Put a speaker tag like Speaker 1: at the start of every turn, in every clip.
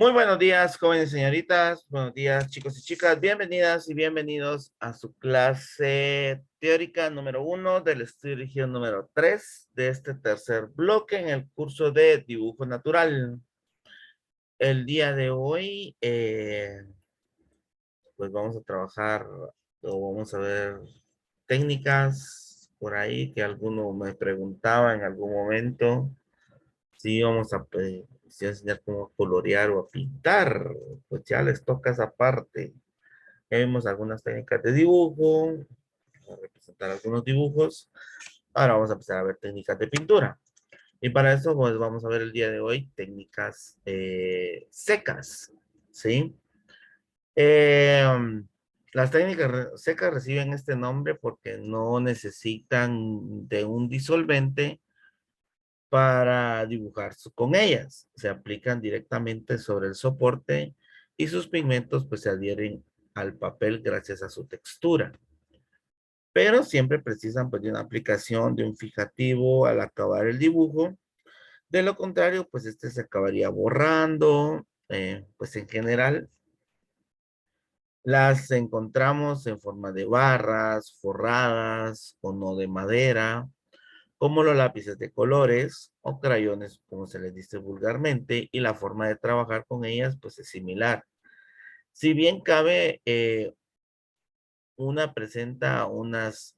Speaker 1: Muy buenos días, jóvenes y señoritas. Buenos días, chicos y chicas. Bienvenidas y bienvenidos a su clase teórica número 1 del estudio de región número 3 de este tercer bloque en el curso de dibujo natural. El día de hoy, pues vamos a trabajar o vamos a ver técnicas por ahí que alguno me preguntaba en algún momento. Sí, vamos a, sí, enseñar cómo colorear o a pintar, pues ya les toca esa parte. Ya vimos algunas técnicas de dibujo, a representar algunos dibujos. Ahora vamos a empezar a ver técnicas de pintura. Y para eso, pues vamos a ver el día de hoy técnicas secas, ¿sí? Eh, las técnicas secas reciben este nombre porque no necesitan de un disolvente para dibujar con ellas. Se aplican directamente sobre el soporte y sus pigmentos pues se adhieren al papel gracias a su textura. Pero siempre precisan pues de una aplicación de un fijativo al acabar el dibujo. De lo contrario, pues este se acabaría borrando. Pues en general las encontramos en forma de barras, forradas o no de madera, como los lápices de colores o crayones, como se les dice vulgarmente, y la forma de trabajar con ellas pues es similar. Si bien cabe, una presenta unas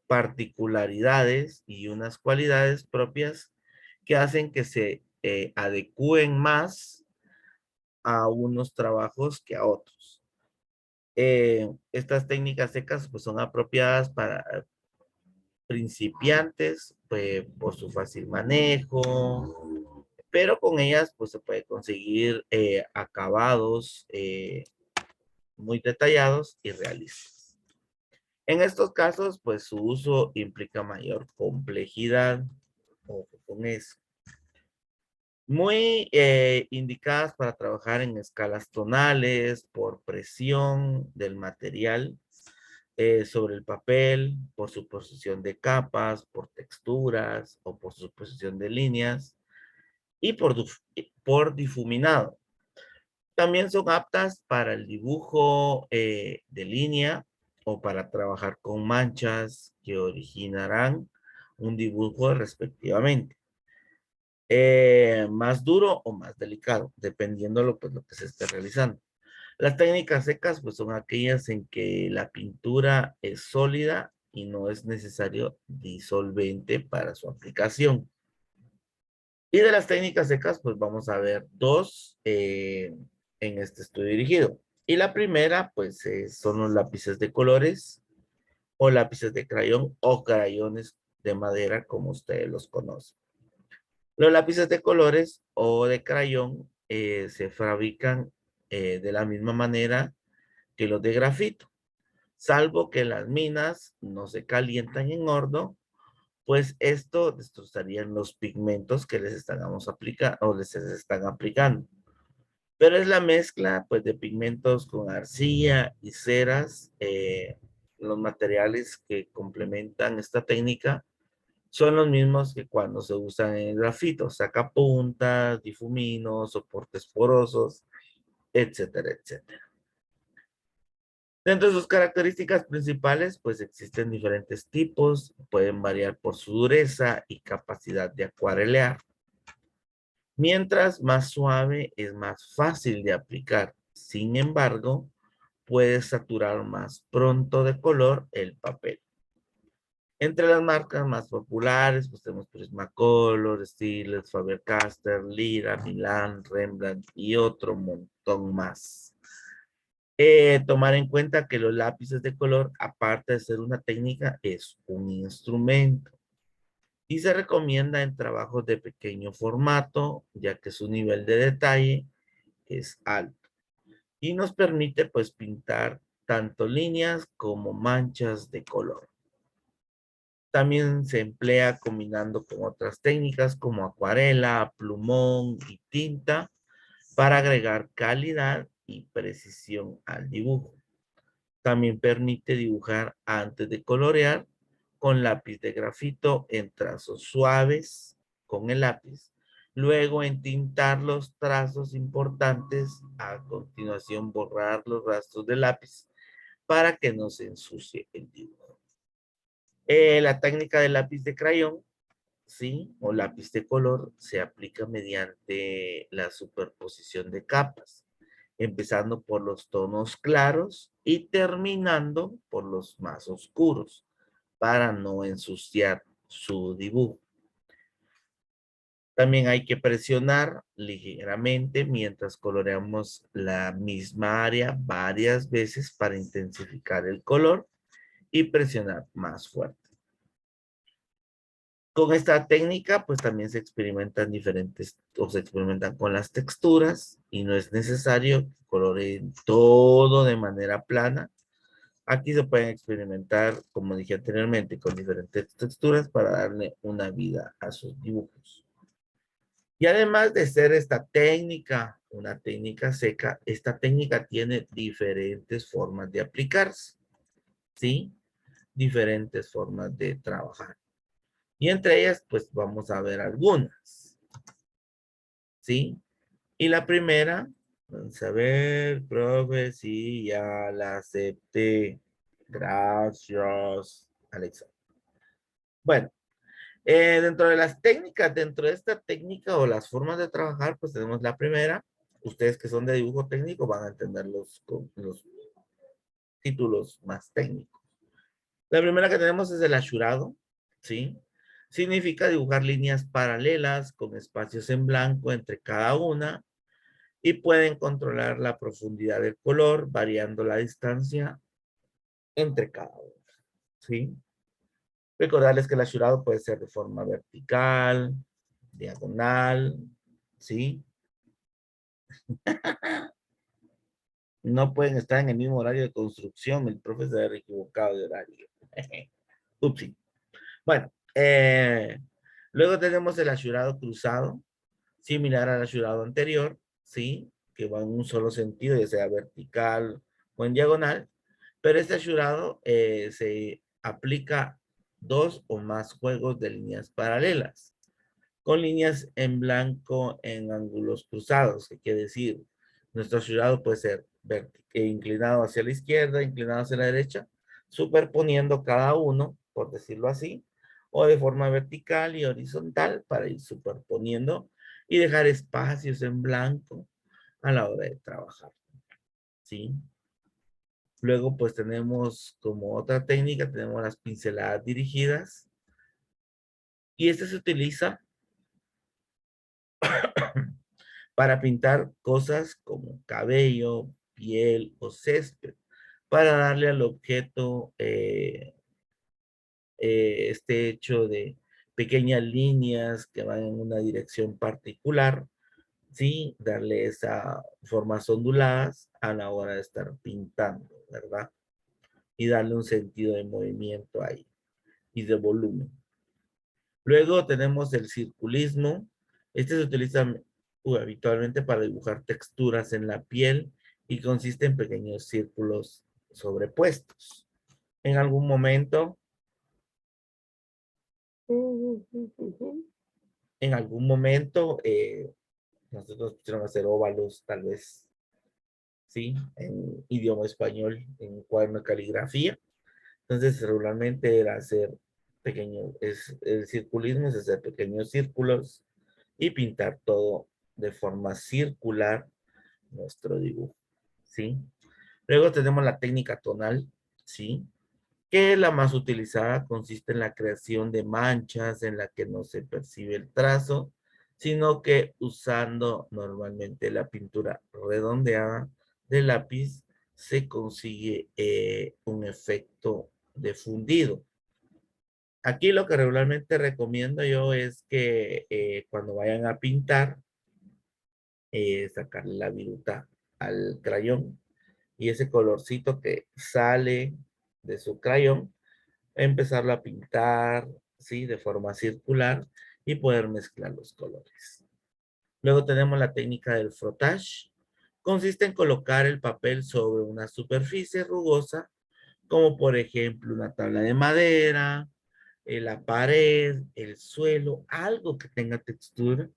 Speaker 1: particularidades y unas cualidades propias que hacen que se adecúen más a unos trabajos que a otros. Estas técnicas secas pues son apropiadas para principiantes por su fácil manejo, pero con ellas pues se puede conseguir acabados muy detallados y realistas. En estos casos pues su uso implica mayor complejidad, ojo con eso. Muy indicadas para trabajar en escalas tonales, por presión del material sobre el papel, por su posición de capas, por texturas o por su posición de líneas y por difuminado. También son aptas para el dibujo de línea o para trabajar con manchas que originarán un dibujo respectivamente. Más duro o más delicado, dependiendo lo que se esté realizando. Las técnicas secas pues son aquellas en que la pintura es sólida y no es necesario disolvente para su aplicación. Y de las técnicas secas pues vamos a ver dos en este estudio dirigido. Y la primera pues son los lápices de colores o lápices de crayón o crayones de madera como ustedes los conocen. Los lápices de colores o de crayón se fabrican de la misma manera que los de grafito, salvo que las minas no se calientan en horno, pues esto destrozarían los pigmentos que les estamos aplicando o les están aplicando. Pero es la mezcla pues de pigmentos con arcilla y ceras, los materiales que complementan esta técnica son los mismos que cuando se usan en el grafito, sacapuntas, difuminos, soportes porosos, etcétera, etcétera. Dentro de sus características principales, pues existen diferentes tipos, pueden variar por su dureza y capacidad de acuarelear. Mientras más suave es más fácil de aplicar. Sin embargo, puede saturar más pronto de color el papel. Entre las marcas más populares, pues tenemos Prismacolor, Stiles, Faber-Castell, Lira, Milan, Rembrandt y otro montón más. Tomar en cuenta que los lápices de color, aparte de ser una técnica, es un instrumento y se recomienda en trabajos de pequeño formato, ya que su nivel de detalle es alto y nos permite pues pintar tanto líneas como manchas de color. También se emplea combinando con otras técnicas como acuarela, plumón y tinta para agregar calidad y precisión al dibujo. También permite dibujar antes de colorear con lápiz de grafito en trazos suaves con el lápiz Luego entintar los trazos importantes, a continuación borrar los rastros de lápiz para que no se ensucie el dibujo. La técnica del lápiz de crayón, ¿sí? O lápiz de color se aplica mediante la superposición de capas, empezando por los tonos claros y terminando por los más oscuros, para no ensuciar su dibujo. También hay que presionar ligeramente mientras coloreamos la misma área varias veces para intensificar el color y presionar más fuerte. Con esta técnica, pues también se experimentan diferentes, o se experimentan con las texturas y no es necesario que coloreen todo de manera plana. Aquí se pueden experimentar, como dije anteriormente, con diferentes texturas para darle una vida a sus dibujos. Y además de ser esta técnica, una técnica seca, esta técnica tiene diferentes formas de aplicarse, ¿sí? Diferentes formas de trabajar. Y entre ellas, pues vamos a ver algunas, ¿sí? Y la primera, vamos a ver, profe, sí, ya la acepté. Gracias, Alexa. Bueno, dentro de las técnicas, dentro de esta técnica o las formas de trabajar, pues tenemos la primera. Ustedes que son de dibujo técnico van a entender los títulos más técnicos. La primera que tenemos es el ashurado, ¿sí? Significa dibujar líneas paralelas con espacios en blanco entre cada una y pueden controlar la profundidad del color variando la distancia entre cada una, ¿sí? Recordarles que el ashurado puede ser de forma vertical, diagonal, ¿sí? No pueden estar en el mismo horario de construcción, el profe se ha equivocado de horario. Upsi. Bueno, luego tenemos el ashurado cruzado, similar al ashurado anterior, ¿sí? Que va en un solo sentido, ya sea vertical o en diagonal, pero este ashurado se aplica dos o más juegos de líneas paralelas, con líneas en blanco en ángulos cruzados, que quiere decir, nuestro ashurado puede ser inclinado hacia la izquierda, inclinado hacia la derecha, superponiendo cada uno, por decirlo así, o de forma vertical y horizontal para ir superponiendo y dejar espacios en blanco a la hora de trabajar, ¿sí? Luego, pues tenemos como otra técnica, tenemos las pinceladas dirigidas, y este se utiliza para pintar cosas como cabello, piel o césped, para darle al objeto este hecho de pequeñas líneas que van en una dirección particular, ¿sí? Darle esa formas onduladas a la hora de estar pintando, ¿verdad? Y darle un sentido de movimiento ahí y de volumen. Luego tenemos el circulismo. Este se utiliza habitualmente para dibujar texturas en la piel y consiste en pequeños círculos sobrepuestos. En algún momento, en algún momento, nosotros pusieron a hacer óvalos, tal vez, ¿sí? En idioma español, en un cuaderno de caligrafía. Entonces, regularmente era hacer pequeños, el circulismo es hacer pequeños círculos y pintar todo de forma circular nuestro dibujo, ¿sí? Luego tenemos la técnica tonal, ¿sí? Que la más utilizada consiste en la creación de manchas en la que no se percibe el trazo, sino que usando normalmente la pintura redondeada del lápiz se consigue un efecto de fundido. Aquí lo que regularmente recomiendo yo es que cuando vayan a pintar, sacarle la viruta al crayón y ese colorcito que sale de su crayón, empezarlo a pintar, ¿sí? De forma circular y poder mezclar los colores. Luego tenemos la técnica del frottage. Consiste en colocar el papel sobre una superficie rugosa, como por ejemplo una tabla de madera, la pared, el suelo, algo que tenga textura,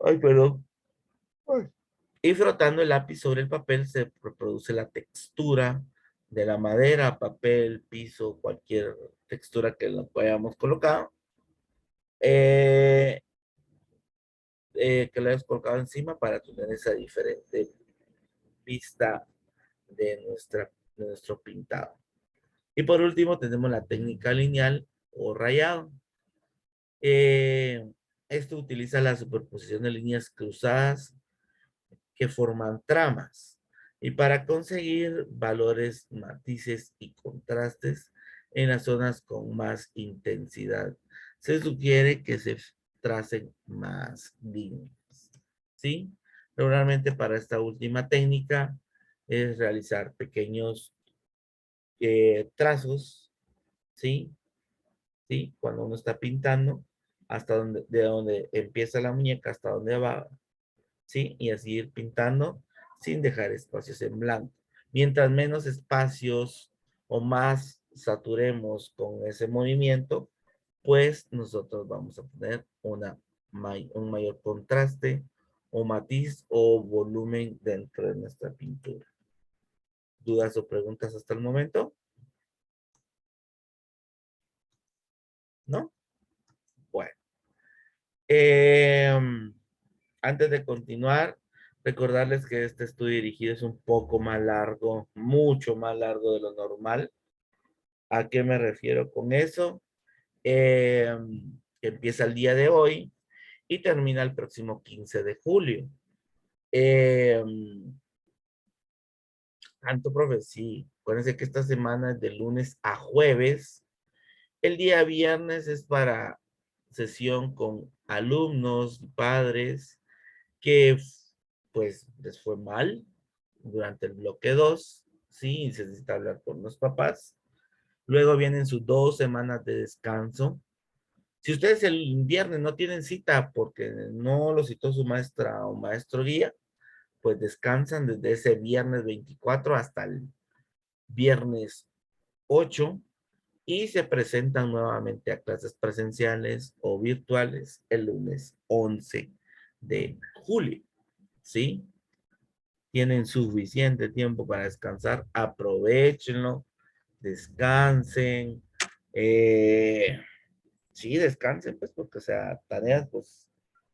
Speaker 1: Ay, perdón. Ay. Y frotando el lápiz sobre el papel se reproduce la textura de la madera, papel, piso, cualquier textura que lo hayamos colocado. eh, que le hayamos colocado encima para tener esa diferente vista de nuestro pintado. Y por último tenemos la técnica lineal o rayado. Eh, Esto utiliza la superposición de líneas cruzadas que forman tramas y para conseguir valores, matices y contrastes en las zonas con más intensidad. Se sugiere que se tracen más líneas, ¿sí? Normalmente para esta última técnica es realizar pequeños trazos, ¿sí? ¿Sí? Cuando uno está pintando, hasta donde, de donde empieza la muñeca hasta donde va, ¿sí? Y así ir pintando sin dejar espacios en blanco. Mientras menos espacios o más saturemos con ese movimiento, pues nosotros vamos a tener un mayor contraste o matiz o volumen dentro de nuestra pintura. ¿Dudas o preguntas hasta el momento? ¿No? Bueno. Antes de continuar, recordarles que este estudio dirigido es un poco más largo, mucho más largo de lo normal. ¿A qué me refiero con eso? Empieza el día de hoy y termina el próximo 15 de julio. Eh, Tanto, profe, sí. Acuérdense que esta semana es de lunes a jueves. El día viernes es para sesión con alumnos, padres, que pues les fue mal durante el bloque 2, sí, y se necesita hablar con los papás. Luego vienen sus 2 semanas de descanso. Si ustedes el viernes no tienen cita porque no lo citó su maestra o maestro guía, pues descansan desde ese viernes 24 hasta el viernes 8 y se presentan nuevamente a clases presenciales o virtuales el lunes 11 de julio, ¿sí? Tienen suficiente tiempo para descansar, aprovechenlo, descansen, sí, descansen, pues, porque, o sea, tareas, pues,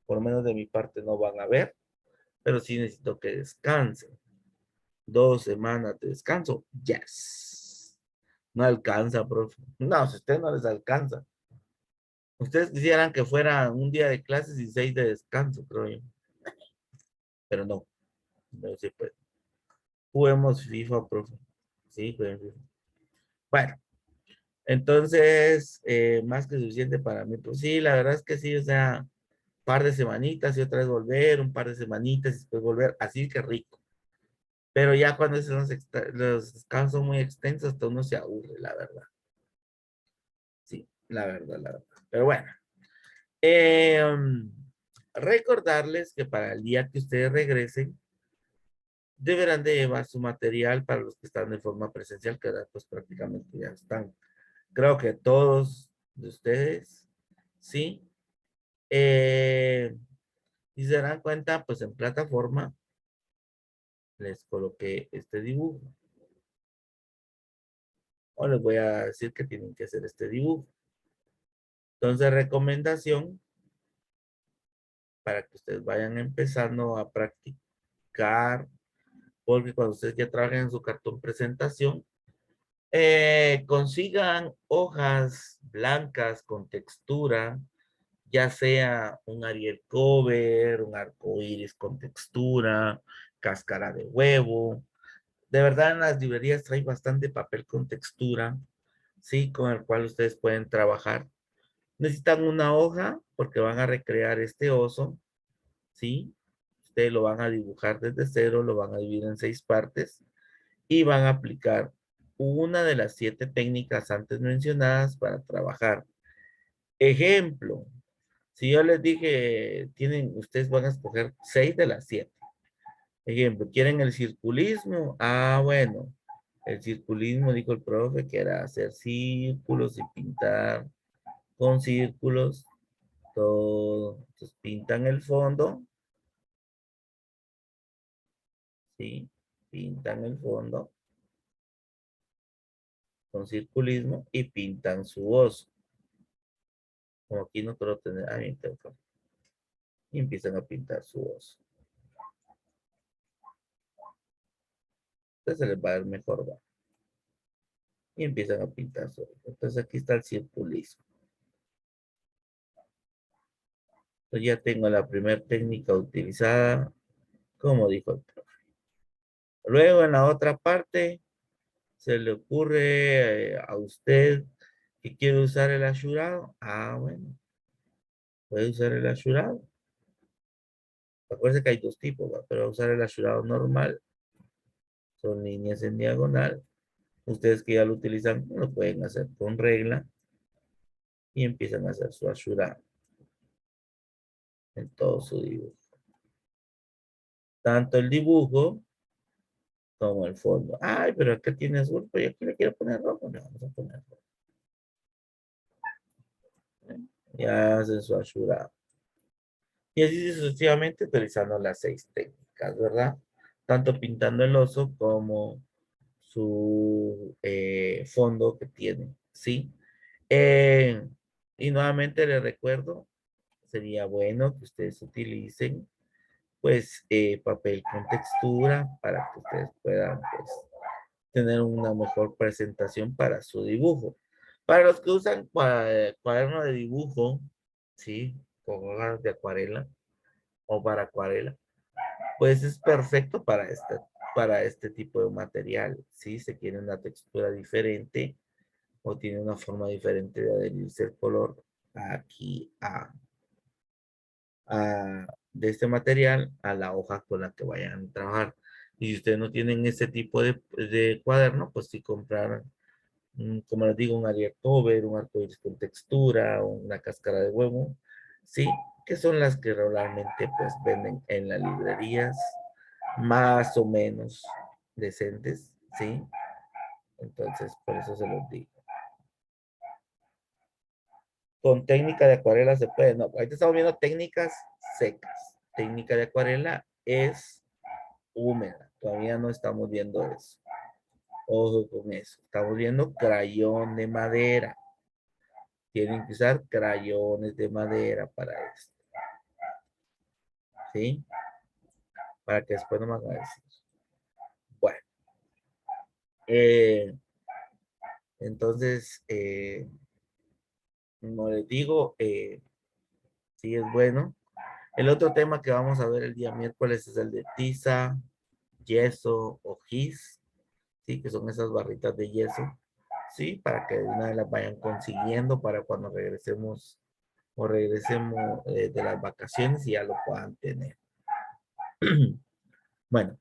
Speaker 1: por lo menos de mi parte no van a haber, pero sí necesito que descansen. 2 semanas de descanso, yes. No alcanza, profe. No, si a ustedes no les alcanza. Ustedes quisieran que fuera un día de clases y 6 de descanso, creo yo. Pero no, no se puede. Juguemos FIFA, profe. Sí, juguemos FIFA. Bueno, entonces, más que suficiente para mí. Pues sí, la verdad es que sí, o sea, un par de semanitas y otra vez volver, un par de semanitas y después volver, así que rico. Pero ya cuando los descansos son muy extensos, hasta uno se aburre, la verdad. Sí, la verdad, la verdad. Pero bueno, eh, um, recordarles que para el día que ustedes regresen, deberán de llevar su material para los que están de forma presencial, que ahora pues prácticamente ya están. Creo que todos de ustedes, ¿sí? Y se darán cuenta, pues en plataforma les coloqué este dibujo. O les voy a decir que tienen que hacer este dibujo. Entonces, recomendación para que ustedes vayan empezando a practicar, porque cuando ustedes ya trabajen en su cartón presentación, consigan hojas blancas con textura, ya sea un Ariel cover, un arco iris con textura, cáscara de huevo. De verdad, en las librerías trae bastante papel con textura, ¿sí? Con el cual ustedes pueden trabajar. Necesitan una hoja porque van a recrear este oso, ¿sí? Ustedes lo van a dibujar desde cero, lo van a dividir en 6 partes y van a aplicar una de las 7 técnicas antes mencionadas para trabajar. Ejemplo, si yo les dije, ustedes van a escoger 6 de las 7. Ejemplo, ¿quieren el circulismo? Ah, bueno, el circulismo, dijo el profe, que era hacer círculos y pintar con círculos todo. Entonces pintan el fondo ¿sí? Pintan el fondo con circulismo y pintan su oso. Como aquí no quiero tener, y empiezan a pintar su oso. Entonces se les va a ver mejor, ¿va? Y empiezan a pintar su oso. Entonces aquí está el circulismo. Entonces ya tengo la primera técnica utilizada, como dijo el profe. Luego en la otra parte, se le ocurre a usted que quiere usar el asurado. Ah, bueno, puede usar el asurado. Acuérdense que hay dos tipos, ¿va? Pero usar el asurado normal, son líneas en diagonal. Ustedes que ya lo utilizan, lo pueden hacer con regla y empiezan a hacer su asurado en todo su dibujo. Tanto el dibujo como el fondo. Ay, pero acá tiene azul, pero yo aquí le quiero poner rojo. Le vamos a poner rojo. Ya hacen su asurado. Y así sucesivamente utilizando las 6 técnicas, ¿verdad? Tanto pintando el oso como su fondo que tiene, ¿sí? Eh, y nuevamente les recuerdo, sería bueno que ustedes utilicen, pues, papel con textura para que ustedes puedan, pues, tener una mejor presentación para su dibujo. Para los que usan cuaderno de dibujo, ¿sí? Con hojas de acuarela o para acuarela, pues es perfecto para este tipo de material, ¿sí? Se quiere una textura diferente o tiene una forma diferente de adherirse el color aquí de este material a la hoja con la que vayan a trabajar. Y si ustedes no tienen ese tipo de cuaderno, pues si comprar, como les digo, un Arial Cover, un arcoíris con textura, o una cáscara de huevo, ¿sí? Que son las que regularmente pues venden en las librerías más o menos decentes, ¿sí? Entonces, por eso se los digo. Con técnica de acuarela se puede, no, ahorita estamos viendo técnicas secas. Técnica de acuarela es húmeda, todavía no estamos viendo eso. Ojo con eso, estamos viendo crayón de madera. Tienen que usar crayones de madera para esto, ¿sí? Para que después no me hagan decir. Bueno, eh, entonces, como les digo, sí es bueno. El otro tema que vamos a ver el día miércoles es el de tiza, yeso o gis, ¿sí? Que son esas barritas de yeso, ¿sí? Para que de una vez las vayan consiguiendo para cuando regresemos o regresemos de las vacaciones y ya lo puedan tener. Bueno,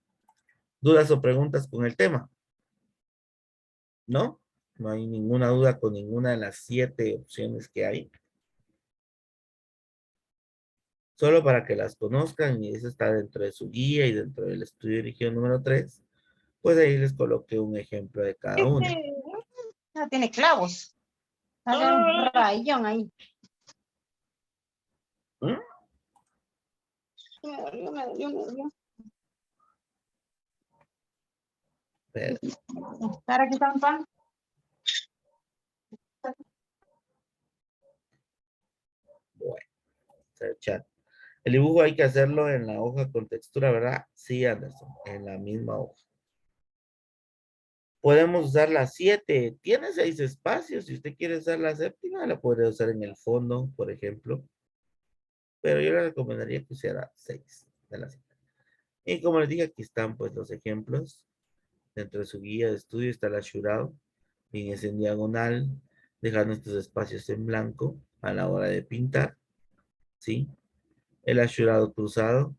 Speaker 1: ¿dudas o preguntas con el tema? ¿No? No hay ninguna duda con ninguna de las 7 opciones que hay. Solo para que las conozcan, y eso está dentro de su guía y dentro del estudio de religión número 3, pues ahí les coloqué un ejemplo de cada una.
Speaker 2: No tiene clavos. Sale un rayón ahí.
Speaker 1: ¿Mm?
Speaker 2: Me dolió.
Speaker 1: Pero,
Speaker 2: Para aquí está un pan.
Speaker 1: bueno, el chat. El dibujo hay que hacerlo en la hoja con textura, ¿verdad? Sí, Anderson, en la misma hoja. Podemos usar las 7. Tiene 6 espacios. Si usted quiere usar la séptima, la podría usar en el fondo, por ejemplo. Pero yo le recomendaría que usara 6 de las 7. Y como les dije, aquí están pues los ejemplos. Dentro de su guía de estudio está el asurado, líneas en diagonal, dejando estos espacios en blanco a la hora de pintar, ¿sí? El asurado cruzado,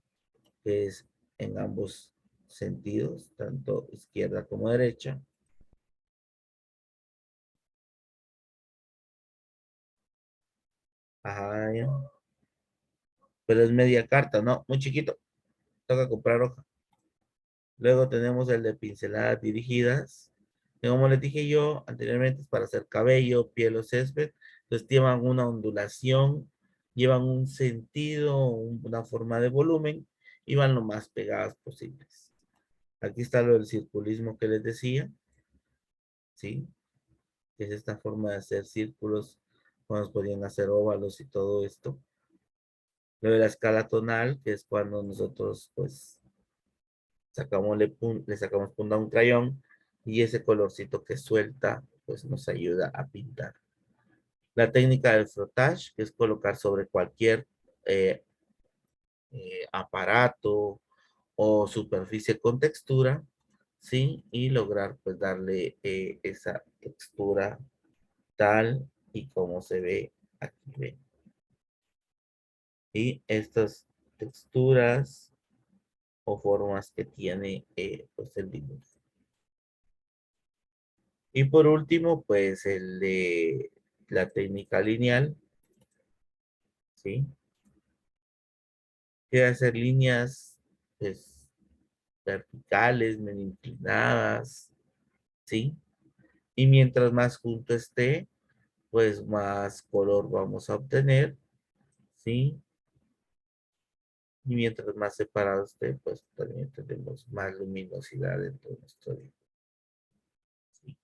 Speaker 1: que es en ambos sentidos, tanto izquierda como derecha. Ajá, ya. Pero es media carta, ¿no? Muy chiquito. Toca comprar hoja. Luego tenemos el de pinceladas dirigidas, que como les dije yo anteriormente es para hacer cabello, piel o césped. Entonces llevan una ondulación, llevan un sentido, una forma de volumen y van lo más pegadas posibles. Aquí está lo del circulismo que les decía, ¿sí? Que es esta forma de hacer círculos, cuando podían hacer óvalos y todo esto. Lo de la escala tonal, que es cuando nosotros, pues, le sacamos punta a un crayón y ese colorcito que suelta, pues, nos ayuda a pintar. La técnica del frottage, que es colocar sobre cualquier eh, aparato o superficie con textura, ¿sí? Y lograr, pues, darle esa textura tal y como se ve aquí, ¿ven? Y estas texturas o formas que tiene pues el dibujo. Y por último, pues el de la técnica lineal, ¿sí? Que hacer líneas pues, verticales, medio inclinadas, ¿sí? Y mientras más junto esté, pues más color vamos a obtener, ¿sí? Y mientras más separado esté, pues también tenemos más luminosidad dentro de nuestro dibujo. ¿Sí?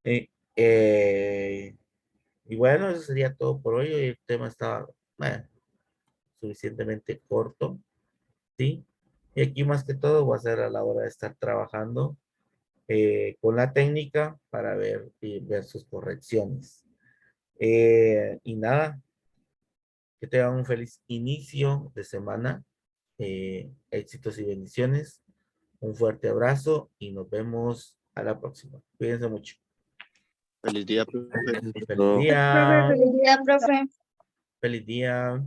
Speaker 1: Eh, eh, y bueno, eso sería todo por hoy. Hoy el tema estaba bueno, suficientemente corto, ¿sí? Y aquí más que todo va a ser a la hora de estar trabajando con la técnica para ver sus correcciones. Y nada, que tengan un feliz inicio de semana. Éxitos y bendiciones. Un fuerte abrazo y nos vemos a la próxima. Cuídense mucho.
Speaker 3: Feliz día, profe.
Speaker 1: Feliz día.
Speaker 2: Profe, feliz día, profe.
Speaker 1: Feliz día.